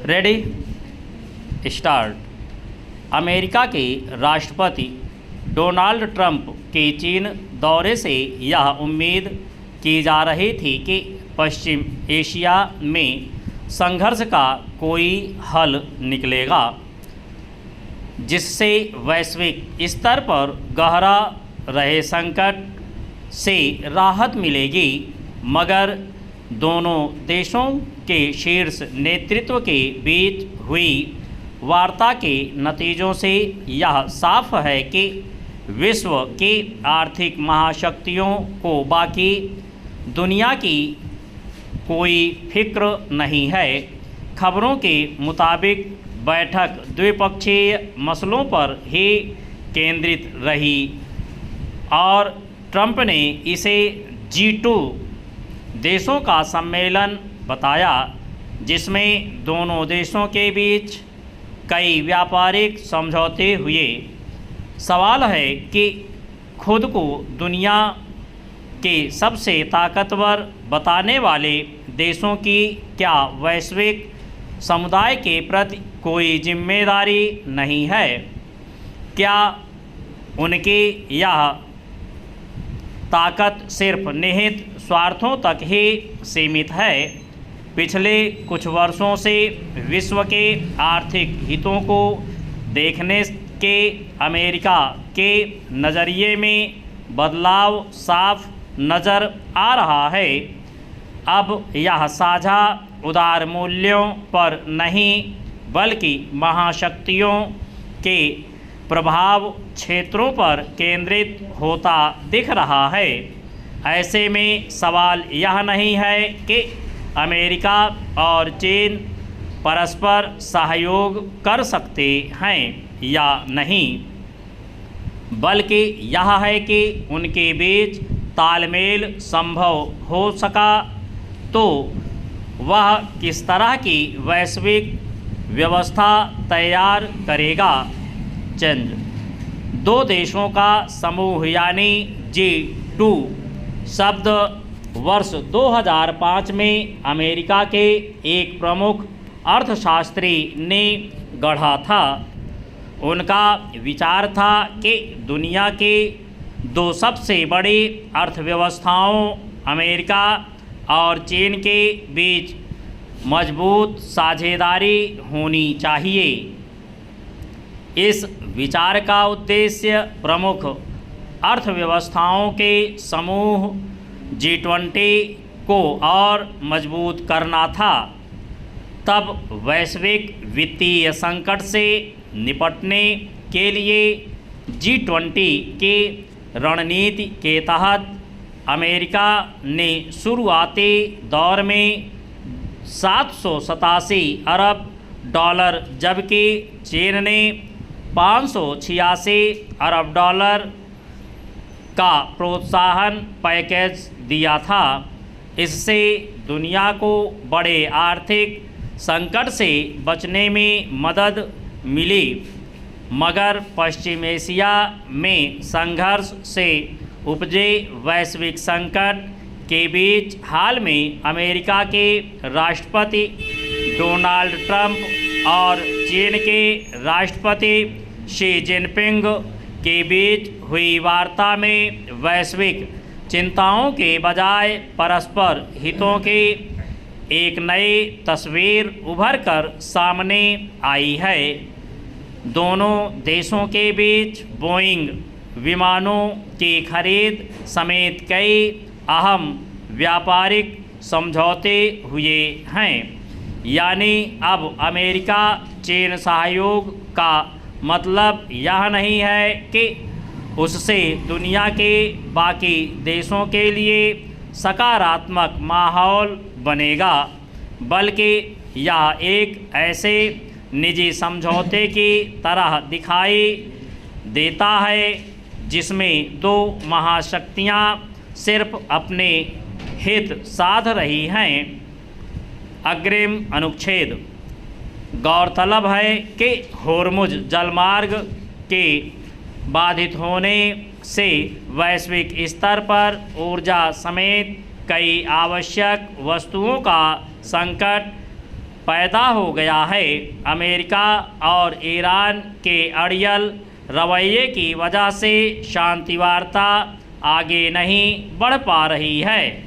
Ready start. America के राष्ट्रपति Donald Trump के चीन दौरे से यह उम्मीद की जा रही थी कि पश्चिम एशिया में संघर्ष का कोई हल निकलेगा जिससे वैश्विक स्तर पर गहरा रहे संकट से राहत मिलेगी, मगर दोनों देशों के शीर्ष नेतृत्व के बीच हुई वार्ता के नतीजों से यह साफ है कि विश्व की आर्थिक महाशक्तियों को बाकी दुनिया की कोई फिक्र नहीं है। खबरों के मुताबिक बैठक द्विपक्षीय मसलों पर ही केंद्रित रही और ट्रंप ने इसे G2 देशों का सम्मेलन बताया, जिसमें दोनों देशों के बीच कई व्यापारिक समझौते हुए। सवाल है कि खुद को दुनिया के सबसे ताकतवर बताने वाले देशों की क्या वैश्विक समुदाय के प्रति कोई जिम्मेदारी नहीं है? क्या उनकी यह ताकत सिर्फ निहित स्वार्थों तक ही सीमित है? पिछले कुछ वर्षों से विश्व के आर्थिक हितों को देखने के अमेरिका के नज़रिए में बदलाव साफ नज़र आ रहा है। अब यह साझा उदार मूल्यों पर नहीं बल्कि महाशक्तियों के प्रभाव क्षेत्रों पर केंद्रित होता दिख रहा है। ऐसे में सवाल यह नहीं है कि अमेरिका और चीन परस्पर सहयोग कर सकते हैं या नहीं, बल्कि यह है कि उनके बीच तालमेल संभव हो सका तो वह किस तरह की वैश्विक व्यवस्था तैयार करेगा। चंद दो देशों का समूह यानी G2 शब्द वर्ष 2005 में अमेरिका के एक प्रमुख अर्थशास्त्री ने गढ़ा था। उनका विचार था कि दुनिया के दो सबसे बड़ी अर्थव्यवस्थाओं अमेरिका और चीन के बीच मजबूत साझेदारी होनी चाहिए। इस विचार का उद्देश्य प्रमुख अर्थव्यवस्थाओं के समूह G20 को और मजबूत करना था। तब वैश्विक वित्तीय संकट से निपटने के लिए G20 की रणनीति के तहत अमेरिका ने शुरुआती दौर में 787 अरब डॉलर जबकि चीन ने 586 अरब डॉलर का प्रोत्साहन पैकेज दिया था। इससे दुनिया को बड़े आर्थिक संकट से बचने में मदद मिली, मगर पश्चिम एशिया में संघर्ष से उपजे वैश्विक संकट के बीच हाल में अमेरिका के राष्ट्रपति डोनाल्ड ट्रंप और चीन के राष्ट्रपति शी जिनपिंग के बीच हुई वार्ता में वैश्विक चिंताओं के बजाय परस्पर हितों की एक नई तस्वीर उभर कर सामने आई है। दोनों देशों के बीच बोइंग विमानों की खरीद समेत कई अहम व्यापारिक समझौते हुए हैं। यानी अब अमेरिका चीन सहयोग का मतलब यह नहीं है कि उससे दुनिया के बाकी देशों के लिए सकारात्मक माहौल बनेगा, बल्कि यह एक ऐसे निजी समझौते की तरह दिखाई देता है जिसमें दो महाशक्तियां सिर्फ अपने हित साध रही हैं। अग्रिम अनुच्छेद। गौरतलब है कि होर्मुज जलमार्ग के बाधित होने से वैश्विक स्तर पर ऊर्जा समेत कई आवश्यक वस्तुओं का संकट पैदा हो गया है। अमेरिका और ईरान के अड़ियल रवैये की वजह से शांति वार्ता आगे नहीं बढ़ पा रही है।